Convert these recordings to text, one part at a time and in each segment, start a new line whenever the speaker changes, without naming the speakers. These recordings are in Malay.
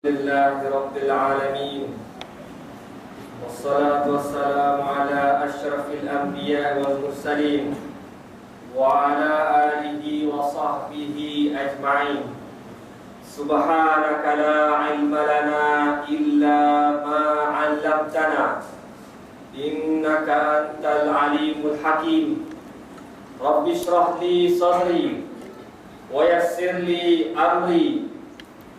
لله رب العالمين والصلاة والسلام على أشرف الأنبياء والمرسلين وعلى آله وصحبه أجمعين. سبحانك لا علم لنا إلا ما علمتنا إنك أنت العليم الحكيم. رب اشرح لي صدري ويسر لي أمري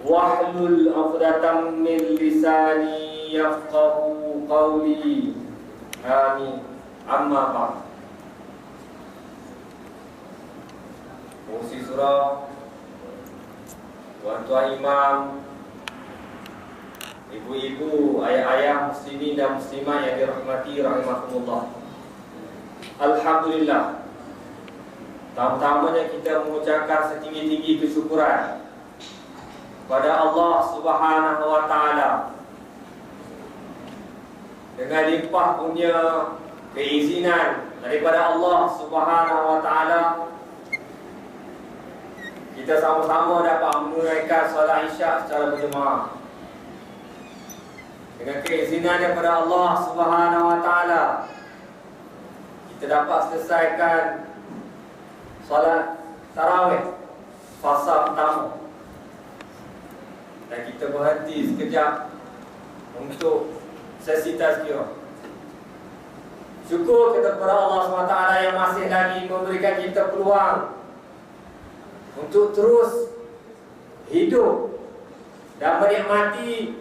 wahlul 'uqdatam min lisani yafqahu qawli. Amin. Amma ba'd. Fungsi surah, tuan-tuan imam, ibu-ibu, ayah-ayah muslimin dan muslimat yang dirahmati rahimakumullah. Alhamdulillah. Pertama-tamanya kita mengucapkan setinggi-tinggi kesyukuran pada Allah Subhanahu wa Ta'ala dengan limpah punya keizinan daripada Allah Subhanahu wa Ta'ala, kita sama-sama dapat menunaikan solat Isyak secara berjemaah. Dengan keizinan daripada Allah Subhanahu wa Ta'ala, kita dapat selesaikan solat tarawih fasa pertama. Dan kita berhenti sekejap untuk sesi tazkirah. Syukur kita kepada Allah SWT yang masih lagi memberikan kita peluang untuk terus hidup dan menikmati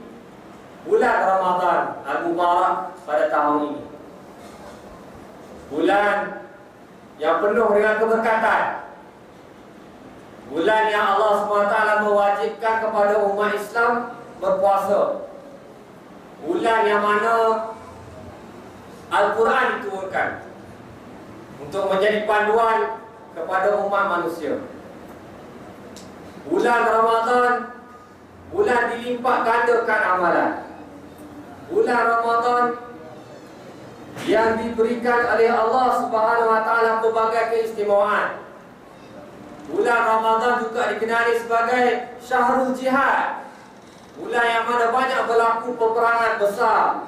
bulan Ramadan Al-Mubarak pada tahun ini. Bulan yang penuh dengan keberkatan, bulan yang Allah SWT mewajibkan kepada umat Islam berpuasa, bulan yang mana Al-Quran diturunkan untuk menjadi panduan kepada umat manusia. Bulan Ramadan, bulan dilimpah gandakan amalan. Bulan Ramadan yang diberikan oleh Allah Subhanahu wa Ta'ala berbagai keistimewaan. Bulan Ramadan juga dikenali sebagai Syahrul Jihad, bulan yang mana banyak berlaku peperangan besar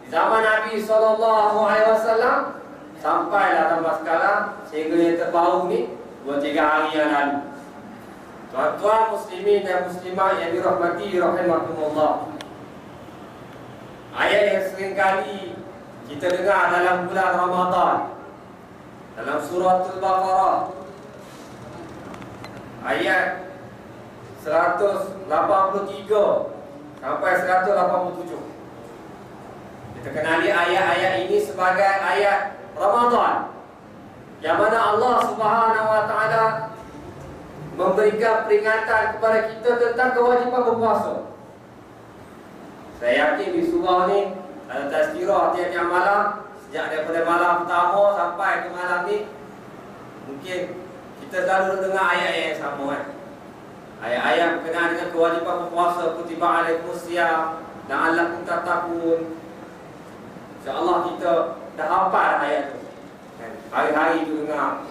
di zaman Nabi SAW sampailah tambah sekarang sehingga yang terbaru ni 2-3 hari yang lalu. Tuan-tuan muslimin dan muslimat yang dirahmati rahimakumullah, ayat yang seringkali kita dengar dalam bulan Ramadan dalam surah Al-Baqarah ayat 183 sampai 187. Kita kenali ayat-ayat ini sebagai ayat Ramadan, yang mana Allah Subhanahu wa Ta'ala memberikan peringatan kepada kita tentang kewajipan berpuasa. Saya yakin di surah ni ada tazkirah tiap-tiap malam, sejak daripada malam pertama sampai ke malam ni, mungkin kita selalu dengar ayat-ayat yang sama kan. Ayat-ayat berkenaan dengan kewajipan berpuasa, kutiba alaikumusiyam la'allakum tattaqun. InsyaAllah kita dah hafal ayat tu kan? Hari-hari tu dengar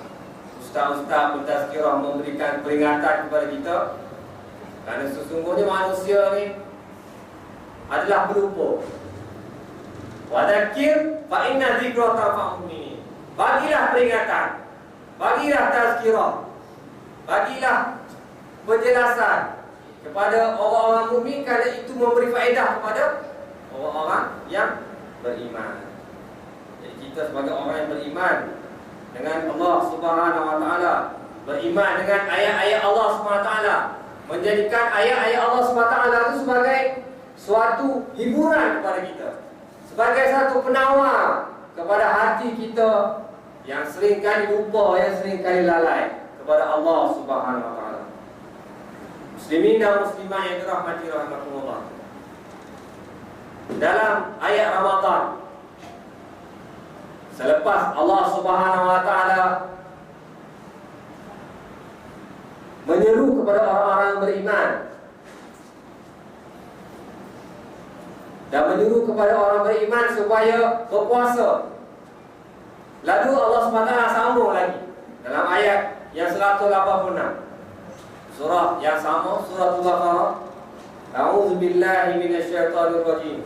ustaz-ustaz pentazkirah memberikan peringatan kepada kita, kerana sesungguhnya manusia ni adalah pelupa. Wa dzakir fa inna dzikra tanfa'ul mu'minin. Bagilah peringatan, bagilah tazkirah, bagilah penjelasan kepada orang-orang mukmin, kerana itu memberi faedah kepada orang-orang yang beriman. Jadi kita sebagai orang yang beriman dengan Allah Subhanahu wa Ta'ala, beriman dengan ayat-ayat Allah Subhanahu wa Ta'ala, menjadikan ayat-ayat Allah Subhanahu wa Ta'ala itu sebagai suatu hiburan kepada kita, sebagai satu penawar kepada hati kita yang sering kali lupa, yang sering kali lalai kepada Allah Subhanahu wa Ta'ala. Muslimin dan muslimat yang dirahmati rahimakumullah, dalam ayat Ramadan, selepas Allah Subhanahu wa Ta'ala menyeru kepada orang-orang beriman dan menyeru kepada orang beriman supaya berpuasa, lalu Allah SWT sambung lagi dalam ayat yang 186, surah yang sama, surah Al-Baqarah, A'udzubillahi minasyaitonirrajim.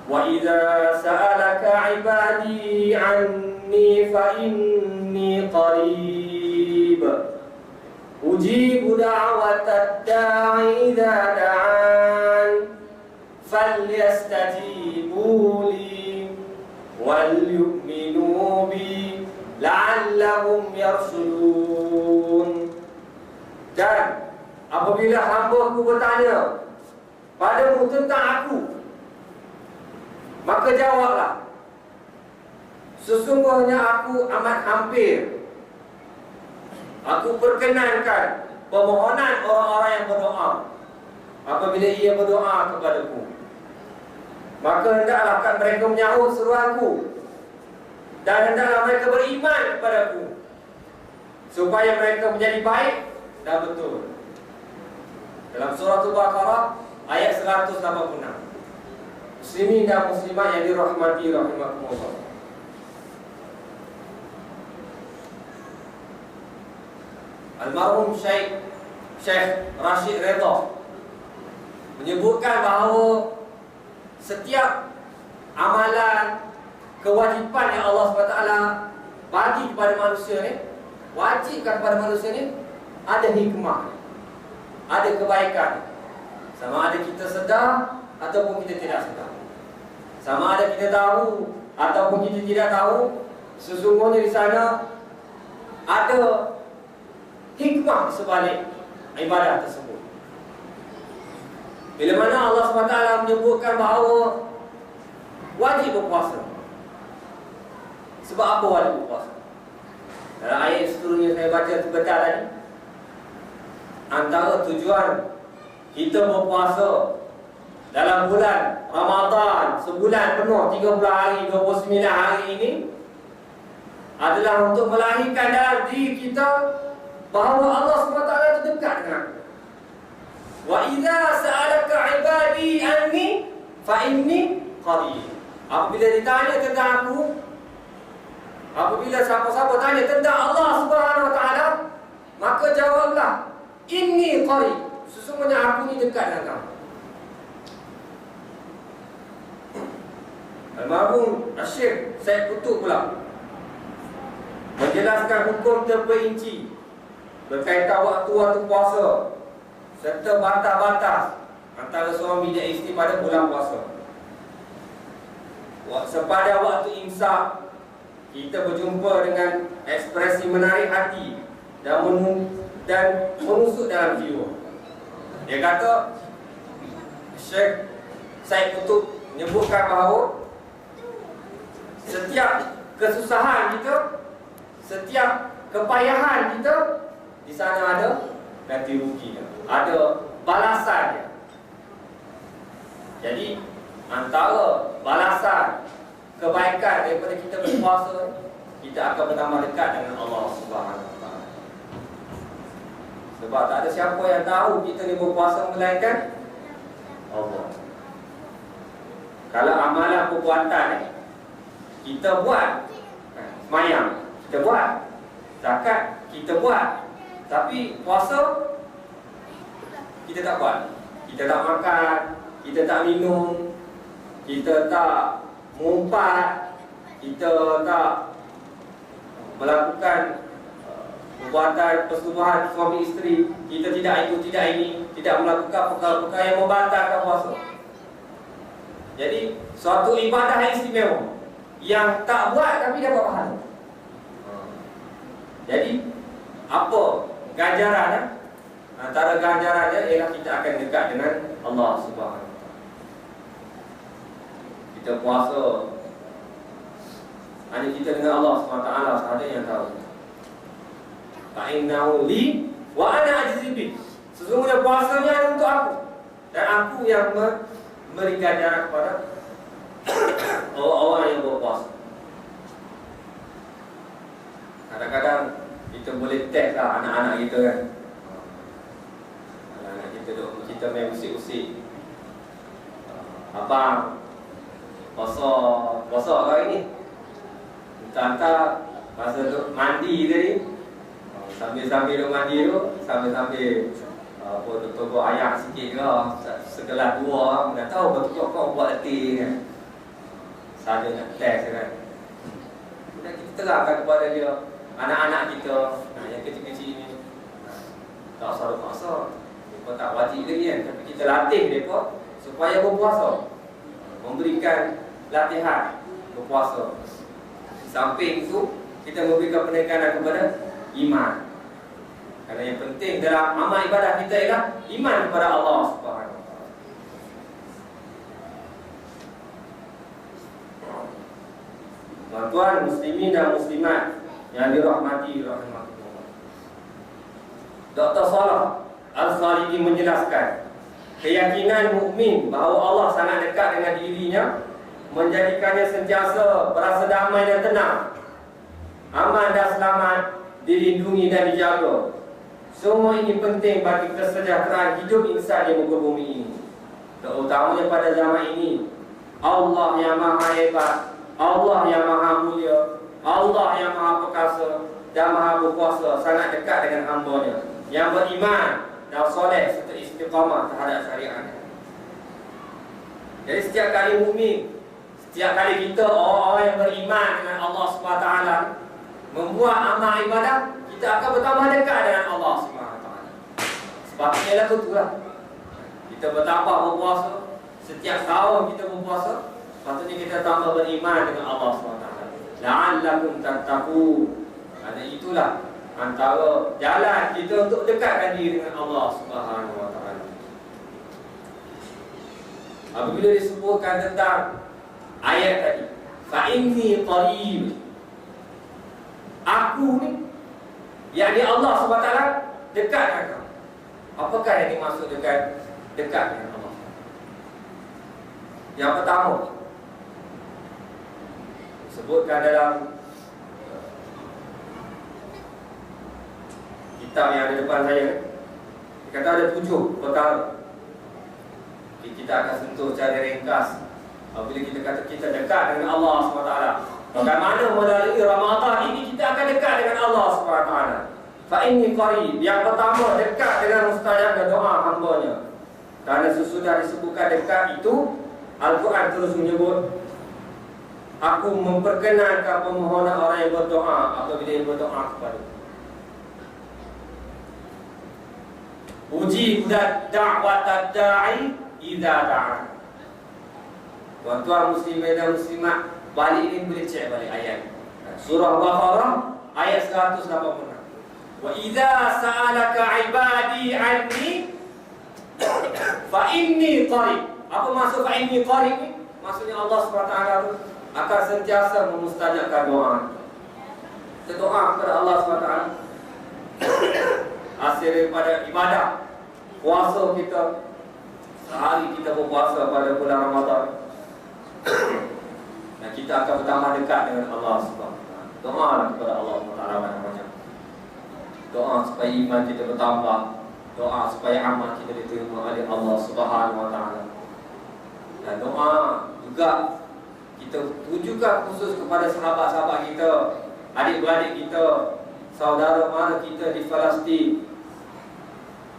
Wa idza sa'alaka 'ibadi 'anni fa inni qarib. Ujibu da'watad da'i idza da'an. Falyastajibu li wal yu'minu bi la'allahum yarshudun. Dan apabila hamba-Ku bertanya padamu tentang aku, maka jawablah, sesungguhnya aku amat hampir. Aku perkenankan permohonan orang-orang yang berdoa apabila ia berdoa kepadaku. Maka hendaklah mereka menyahut seruanku, dan hendaklah mereka beriman kepadaku, supaya mereka menjadi baik dan betul. Dalam surah Al-Baqarah ayat 186. Muslimin dan muslimat yang dirahmati rahimakumullah. Almarhum Syekh Rashid Redha menyebutkan bahawa setiap amalan kewajipan yang Allah SWT bagi kepada manusia ni, wajibkan kepada manusia ni, ada hikmah, ada kebaikan. Sama ada kita sedar ataupun kita tidak sedar, sama ada kita tahu ataupun kita tidak tahu, sesungguhnya di sana ada hikmah sebalik ibadah tersebut. Bila mana Allah SWT menyebutkan bahawa wajib berpuasa. Sebab apa wajib berpuasa? Dalam ayat seterusnya saya baca sebentar tadi, antara tujuan kita berpuasa dalam bulan Ramadan, sebulan penuh 30 hari, 29 hari ini, adalah untuk melahirkan dalam diri kita bahawa Allah SWT itu dekat dengan aku. Wa idza sa'alaka 'ibadi anni fa inni qarib. Apabila ditanya tentang aku, apabila siapa-siapa tanya tentang Allah Subhanahu wa taala, maka jawablah, inni qarib. Sesungguhnya aku ni dekat dengan kamu. Almarhum Syekh Said Qutb pula menjelaskan hukum terperinci berkaitan waktu-waktu puasa serta batas-batas antara suami dan isteri pada bulan puasa. Sepada waktu imsak, kita berjumpa dengan ekspresi menarik hati dan menusuk dalam jiwa. Dia kata, Syekh Said Qutb menyebutkan bahawa setiap kesusahan kita, setiap kepayahan kita, di sana ada ganti ruginya, ada balasannya. Jadi antara balasan kebaikan daripada kita berpuasa, kita akan bertambah dekat dengan Allah Subhanahu wa taala. Sebab tak ada siapa yang tahu kita ni berpuasa melainkan Allah. Kalau amalan perbuatan ni kita buat, semayang kita buat, zakat kita buat, tapi puasa kita tak buat. Kita tak makan, kita tak minum, kita tak mengumpat, kita tak melakukan perbuatan persetubuhan suami isteri, kita tidak itu, tidak ini, tidak melakukan perkara-perkara yang membatalkan puasa. Jadi suatu ibadah yang istimewa, yang tak buat tapi dapat pahala. Jadi apa ganjarannya? Antara ganjarannya ialah kita akan dekat dengan Allah Subhanahu wa taala. Kita puasa, hanya kita dengan Allah Subhanahu wa taala sahaja yang tahu. Fa'innahu li wa ana ajzi bih. Sesungguhnya puasanya untuk aku, dan aku yang memberi ganjaran kepada orang-orang yang berpuasa. Kadang-kadang kita boleh test lah anak-anak kita kan. Anak-anak kita main usik-usik. Abang puasa hari ni, entah-entah masa mandi tadi, sambil-sambil mandi tu, sambil-sambil apa betul ayat sikit ke segelas dua nak tahu betul kau buat letih kan. Saja nak test kan. Kemudian kita terangkan kepada dia, anak-anak kita yang kecil-kecil ni tak usah paksa. Mereka tak wajib lagi kan, tapi kita latih mereka supaya berpuasa, memberikan latihan berpuasa. Di samping itu kita memberikan penekanan kepada iman. Kerana yang penting dalam amal ibadah kita ialah iman kepada Allah Subhanahu Wa Taala. Tuan-tuan muslimin dan muslimat yang dirahmati rahimakumullah. Dr. Salah Al-Khalidi menjelaskan keyakinan mukmin bahawa Allah sangat dekat dengan dirinya menjadikannya sentiasa berasa damai dan tenang, aman dan selamat, dilindungi dan dijaga. Semua ini penting bagi kesejahteraan hidup insan di muka bumi ini. Terutamanya pada zaman ini, Allah yang maha hebat, Allah yang maha mulia, Allah yang maha perkasa dan maha berkuasa sangat dekat dengan hamba-Nya yang beriman dan soleh serta istiqamah terhadap syariatnya. Jadi setiap kali mukmin, setiap kali kita orang-orang yang beriman dengan Allah SWT membuat amal ibadah, kita akan bertambah dekat dengan Allah SWT. Sepatutnya lah betul lah. Kita bertambah berpuasa, setiap tahun kita berpuasa, sepatutnya kita tambah beriman dengan Allah SWT. La'allakum tattaqun. Ada itulah antara jalan kita untuk dekatkan diri dengan Allah Subhanahu Wa Taala. Apabila disebutkan tentang ayat tadi, fa inni qarib, aku ni, yakni Allah Subhanahu Wa Taala dekat dengan kamu. Apakah yang dimaksud dekat dengan Allah? Yang pertama, disebutkan dalam kitab yang ada depan saya, dia kata ada 7 perkara. Kita akan sentuh secara ringkas. Apabila kita kata kita dekat dengan Allah SWT, bagaimana melalui Ramadan ini kita akan dekat dengan Allah SWT. Fa inni qarib, yang pertama dekat dengan mustajabnya doa hamba-Nya. Kerana sesudah disebutkan dekat itu, Al-Quran terus menyebut, aku memperkenankan permohonan orang yang berdoa apabila dia berdoa kepada. Uji da'wat da'i idza da'a. Tuan-tuan muslimin dan muslimat, balik ini boleh cek balik ayat. Surah Baqarah ayat 186. Wa idza sa'alaka 'ibadi 'anni fa inni qarib. Apa maksud fa inni qarib ni? Maksudnya Allah SWT akan sentiasa memustajabkan doa. Kita doa kepada Allah SWT. Hasil daripada ibadah puasa kita, sehari kita berpuasa pada bulan Ramadan, dan kita akan bertambah dekat dengan Allah SWT. Doalah kepada Allah SWT banyak-banyak. Doa supaya iman kita bertambah, doa supaya amal kita diterima oleh Allah SWT. Dan doa juga kita tujukan khusus kepada sahabat-sahabat kita, adik-beradik kita, saudara mara kita di Palestin.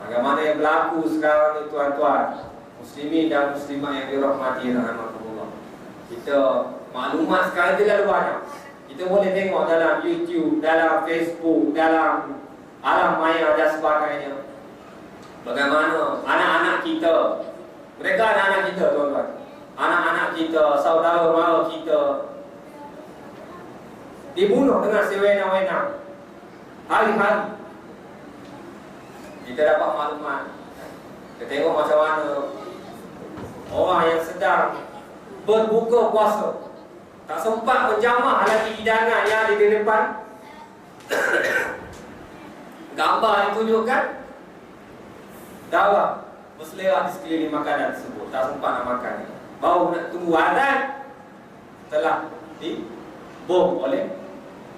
Bagaimana yang berlaku sekarang ni tuan-tuan muslimin dan muslimat yang dirahmati rahimakumullah. Kita maklumat sekarang tu lalu banyak. Kita boleh tengok dalam YouTube, dalam Facebook, dalam alam maya dan sebagainya. Bagaimana anak-anak kita, mereka anak-anak kita tuan-tuan, anak-anak kita, saudara mara kita dibunuh dengan sewenang-wenang hari-hari. Kita dapat maklumat, kita tengok macam mana orang yang sedang berbuka puasa tak sempat menjamah lagi hidangan yang ada di depan. Gambar ditunjukkan darah berselerah di sekeliling makanan tersebut, tak sempat nak makan. Baru nak tunggu azan telah dibom oleh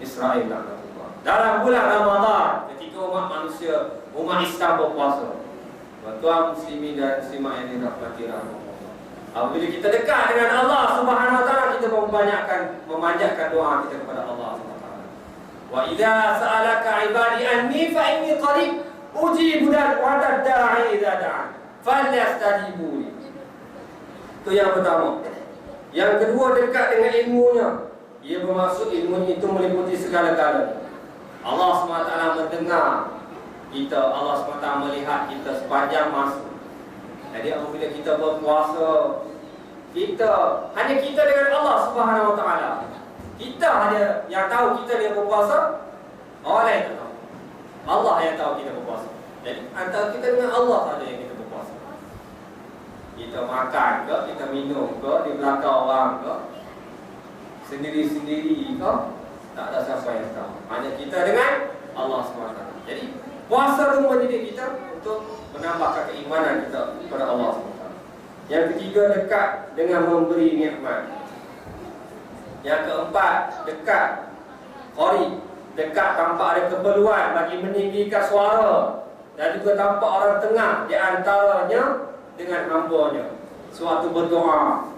Israel dalam bulan Ramadan ketika umat manusia, umat Islam berpuasa. Tuan-tuan muslimin dan muslimat yang dirahmati Allah, apabila kita dekat dengan Allah Subhanahu Wa Taala, kita memanjatkan doa kita kepada Allah Subhanahu Wa Taala. Wa idza sa'alaka 'ibadi anni fa inni qarib Uji budak wadah da'i idza da'an falyastajibu li. Itu yang pertama. Yang kedua, dekat dengan ilmunya. Ia bermaksud ilmunya itu meliputi segala-galanya. Allah SWT mendengar kita, Allah SWT melihat kita sepanjang masa. Jadi apabila kita berpuasa, hanya kita dengan Allah Subhanahu Wa Taala. Kita hanya yang tahu kita dia berpuasa. Orang lain tak tahu. Allah yang tahu kita berpuasa. Jadi antara kita dengan Allah saja yang kita berpuasa. Kita makan ke, kita minum ke, di belakang orang ke, sendiri-sendiri ke, tak ada siapa yang tahu. Hanya kita dengan Allah SWT. Jadi puasa itu mendidik kita untuk menambahkan keimanan kita kepada Allah SWT. Yang ketiga, dekat dengan memberi nikmat. Yang keempat, dekat qari, dekat tanpa ada keperluan bagi meninggikan suara, dan juga tanpa orang tengah di antaranya dengan hamba-Nya. Suatu berdoa,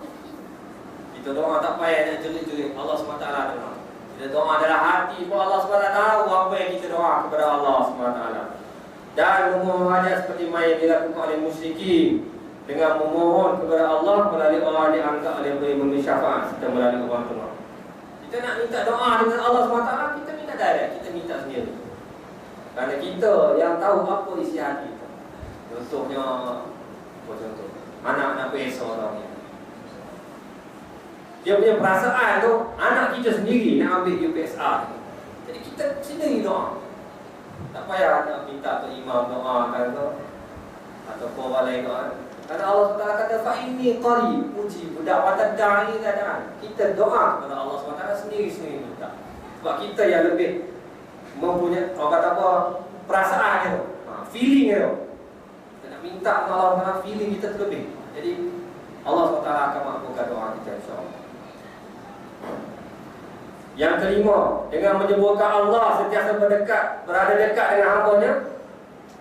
kita doa tak payah nak jerit-jerit, Allah SWT dengar. Kita doa adalah hati pun Allah SWT tahu apa yang kita doa kepada Allah SWT. Dan memohon hajat seperti yang dilakukan oleh musyrikin, dengan memohon kepada Allah melalui orang yang dianggap oleh memberi syafaat serta melalui orang tengah. Kita nak minta doa dengan Allah SWT, kita minta direct, kita minta sendiri. Kerana kita yang tahu apa isi hati kita. Contohnya, contoh anak-anak PSO orang ni, dia punya perasaan tu, anak kita sendiri nak ambil UPSR. Jadi kita sendiri doa. Tak payah nak minta ke imam doakan tu, ataupun orang lain doa. Kerana Allah SWT kata, fa'inni qarib uji budak wadah da'i dada'an. Kita doa kepada Allah SWT sendiri-sendiri minta. Sebab kita yang lebih mempunyai, orang kata apa, perasaan tu, feeling tu. Kita nak minta kepada Allah SWT, feeling kita terlebih. Jadi Allah SWT akan makbulkan doa kita, insyaAllah. Yang kelima, dengan menyebutkan Allah sentiasa berada dekat dengan hamba-Nya.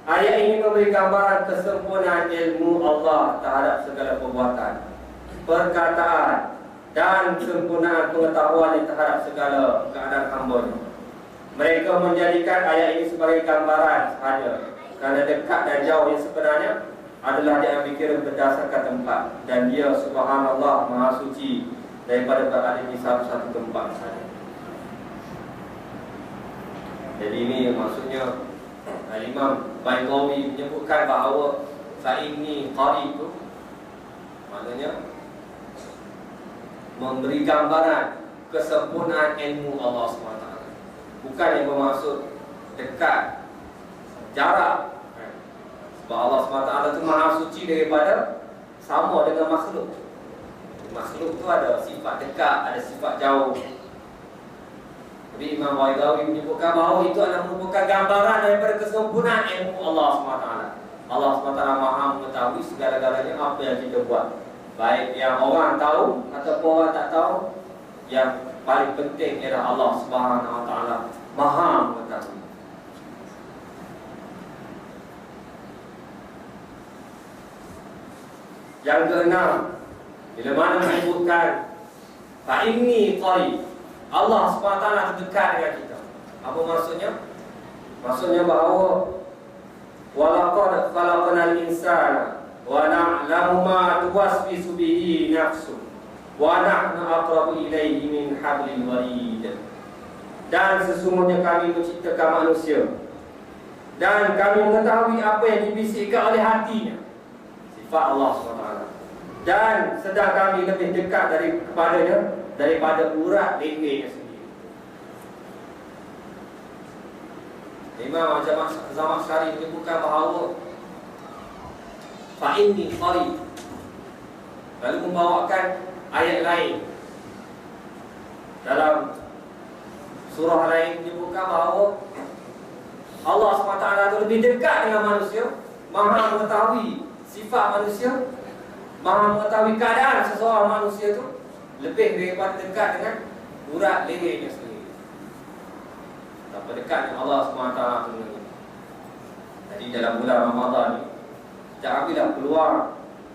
Ayat ini memberi gambaran kesempurnaan ilmu Allah terhadap segala perbuatan, perkataan, dan kesempurnaan pengetahuan terhadap segala keadaan hamba-Nya. Mereka menjadikan ayat ini sebagai gambaran sahaja, kerana dekat dan jauh yang sebenarnya adalah diambil kira berdasarkan tempat, dan Dia Subhanallah Maha Suci daripada berada di satu-satu tempat saja. Jadi ini maksudnya Imam Baydawi menyebutkan bahawa fa'inni qari itu maknanya memberi gambaran kesempurnaan ilmu Allah SWT. Bukan yang bermaksud dekat, jarak. Sebab Allah SWT itu Maha Suci daripada sama dengan makhluk. Makhluk itu ada sifat dekat, ada sifat jauh. Jadi Imam Baydawi menyebutkan bahawa itu adalah merupakan gambaran daripada kesempurnaan ilmu Allah SWT. Allah SWT Maha mengetahui segala-galanya apa yang kita buat, baik yang orang tahu ataupun orang tak tahu. Yang paling penting ialah Allah SWT Maha mengetahui. Yang keenam, bila mana menyebutkan fa'inni qari, Allah SWT terdekat dengan kita. Apa maksudnya? Maksudnya bahawa walaqad khalaqnal insana wa na'lamu ma tuwaswisu bihi nafsuh wa nahnu aqrabu ilayhi min hablil warid. Dan sesungguhnya kami menciptakan manusia, dan kami mengetahui apa yang dibisikkan oleh hatinya. Sifat Allah SWT. Dan sedang kami lebih dekat kepadanya daripada urat lehernya sendiri. Imam Zamakhsyari menyebutkan bahawa fa'inni qari, lalu membawakan ayat lain dalam surah lain menyebutkan bahawa Allah SWT itu lebih dekat dengan manusia, Maha mengetahui sifat manusia, Maha mengetahui keadaan seseorang manusia itu lebih daripada dekat dengan urat lehernya sendiri. Betapa dekatnya Allah SWT dengan ini. Jadi dalam bulan Ramadan ni, kita ambillah peluang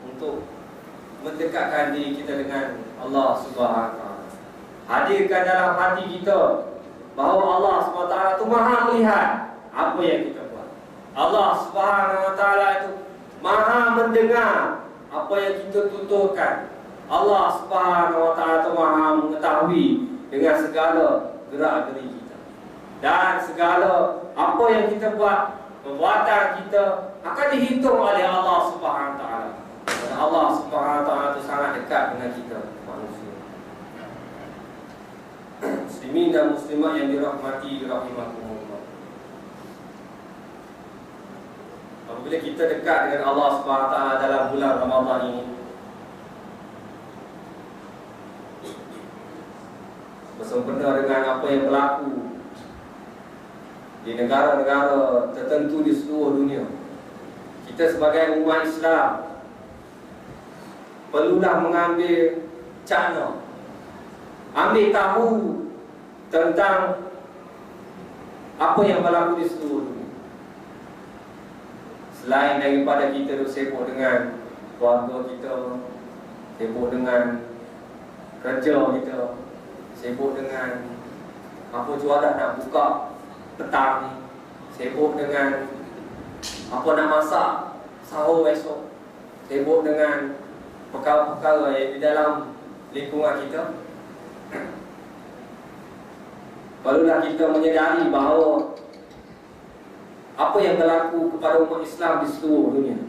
untuk mendekatkan diri kita dengan Allah SWT. Hadirkan dalam hati kita bahawa Allah SWT itu Maha melihat apa yang kita buat. Allah Subhanahu wa taala itu Maha mendengar apa yang kita tuturkan. Allah Subhanahu wa taala itu Maha mengetahui dengan segala gerak-geri kita. Dan segala apa yang kita buat, perbuatan kita akan dihitung oleh Allah Subhanahu wa taala. Dan Allah Subhanahu wa taala itu sangat dekat dengan kita manusia. Muslimin dan muslimat yang dirahmati rahimakumullah. Apabila kita dekat dengan Allah Subhanahu wa taala dalam bulan Ramadan ini, bersempena dengan apa yang berlaku di negara-negara tertentu di seluruh dunia, kita sebagai umat Islam perlulah mengambil cakna, ambil tahu tentang apa yang berlaku di seluruh dunia. Selain daripada kita sibuk dengan keluarga kita, sibuk dengan kerja kita, sibuk dengan apa jualan nak buka petang ni, sibuk dengan apa nak masak sahur esok, sibuk dengan perkara-perkara yang di dalam lingkungan kita. Perlulah kita menyedari bahawa apa yang berlaku kepada umat Islam di seluruh dunia.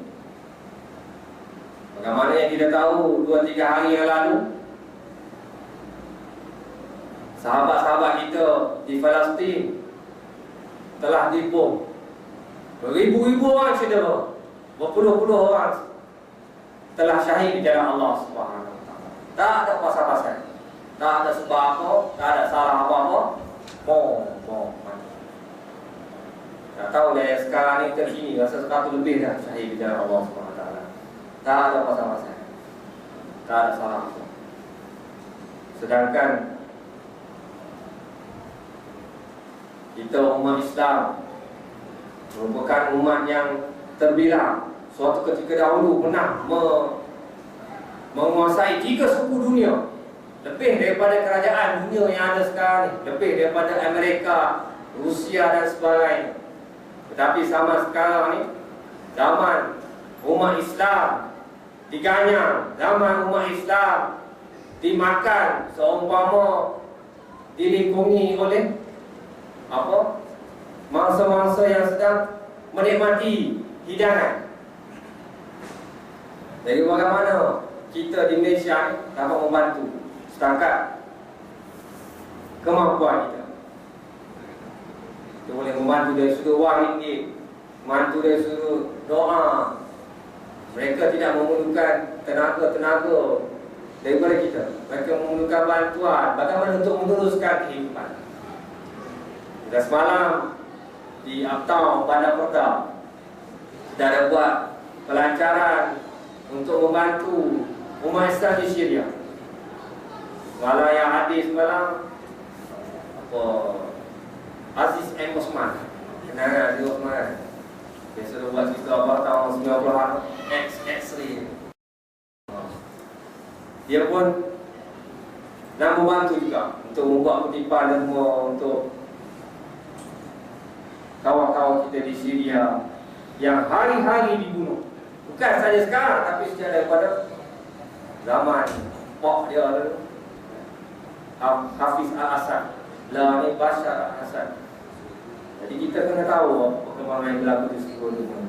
Bagaimana yang kita tahu 2-3 hari yang lalu, sahabat-sahabat kita di Palestin telah dibom. Beribu-ribu orang saudara, berpuluh-puluh orang telah syahid di jalan Allah Subhanahu wa taala. Tak ada pasal-pasal, tak ada sebab apa, tak ada salah apa-apa. Tak tahu dah sekarang ni terkini rasa 100 lebih dah syahid di jalan Allah Subhanahu wa taala. Tak ada pasal-pasal, tak ada salah apa. Sedangkan kita umat Islam merupakan umat yang terbilang. Suatu ketika dahulu pernah menguasai 3 suku dunia, lebih daripada kerajaan dunia yang ada sekarang ni, lebih daripada Amerika, Rusia dan sebagainya. Tetapi sama sekarang ni, zaman umat Islam diganyang, zaman umat Islam dimakan seumpama dilingkungi oleh apa? Mangsa-mangsa yang sedang menikmati hidangan. Jadi bagaimana kita di Malaysia ni dapat membantu setakat kemampuan kita. Kita boleh membantu dari sudut wang ringgit, membantu dari sudut doa. Mereka tidak memerlukan tenaga-tenaga daripada kita. Mereka memerlukan bantuan bagaimana untuk meneruskan kehidupan. Dan semalam di Uptown Bandar Perda kita ada buat pelancaran untuk membantu umat Islam di Syria. Malah yang hadir semalam apa, Aziz M. Osman, kenal Aziz Osman? Biasa dia buat cerita apa tahun 90-an, X-ray. Dia pun nak membantu juga untuk membuat kutipan dan untuk kawan-kawan kita di Syria yang hari-hari dibunuh. Bukan saja sekarang, tapi sejak daripada zaman Pak dia dulu, Hafiz Al-Assad, lah ni Bashar Al-Assad. Jadi kita kena tahu perkembangan yang berlaku di seluruh dunia.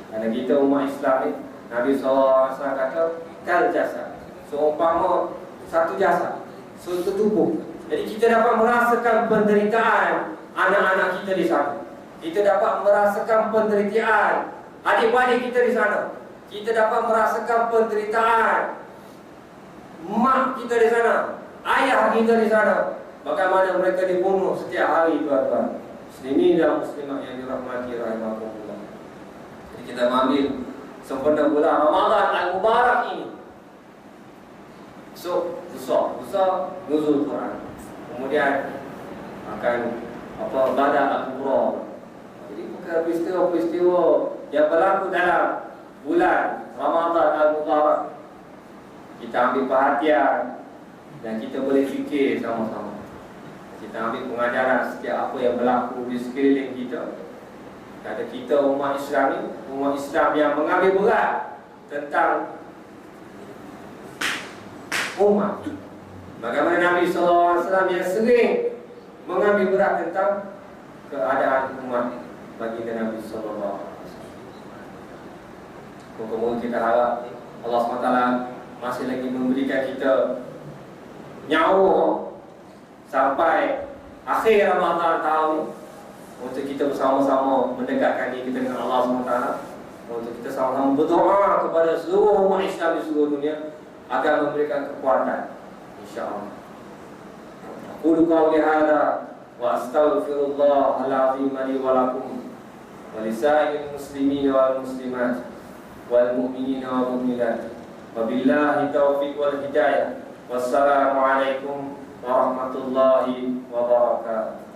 Kerana kita umat Islam ni, Nabi SAW kata kal jasad, seumpama satu jasad, satu tubuh. Jadi kita dapat merasakan penderitaan anak-anak kita di sana. Kita dapat merasakan penderitaan adik-adik kita di sana. Kita dapat merasakan penderitaan mak kita di sana, ayah kita di sana. Bagaimana mereka dibunuh setiap hari, tuan-tuan. Muslimin dan muslimat yang dirahmati rahimakumullah. Jadi kita mengambil sempena bulan Ramadan al-Mubarak ini. So, besar nuzul Quran. Kemudian akan badar al-Kubra. Jadi bukan peristiwa-peristiwa yang berlaku dalam bulan Ramadan al-Mubarak. Kita ambil perhatian dan kita boleh fikir sama-sama. Kita ambil pengajaran setiap apa yang berlaku di sekeliling kita. Kata kita umat Islam ni, umat Islam yang mengambil berat tentang umat. Bagaimana Nabi SAW yang sering mengambil berat tentang keadaan umat baginda Nabi SAW. Moga-moga kita harap Allah SWT masih lagi memberikan kita nyawa sampai akhir Ramadan tahun untuk kita bersama-sama mendekatkan diri kita dengan Allah SWT, untuk kita sama-sama berdoa kepada seluruh umat Islam di seluruh dunia agar memberikan kekuatan, insya-Allah. Aqulu qawli hadza wa astaghfirullah al-azim li wa lakum wa lisa'il muslimin wal muslimat wal mu'minina wal mu'minat. Wabillahi taufiq wal hidayah. Wassalamu alaikum warahmatullahi wabarakatuh.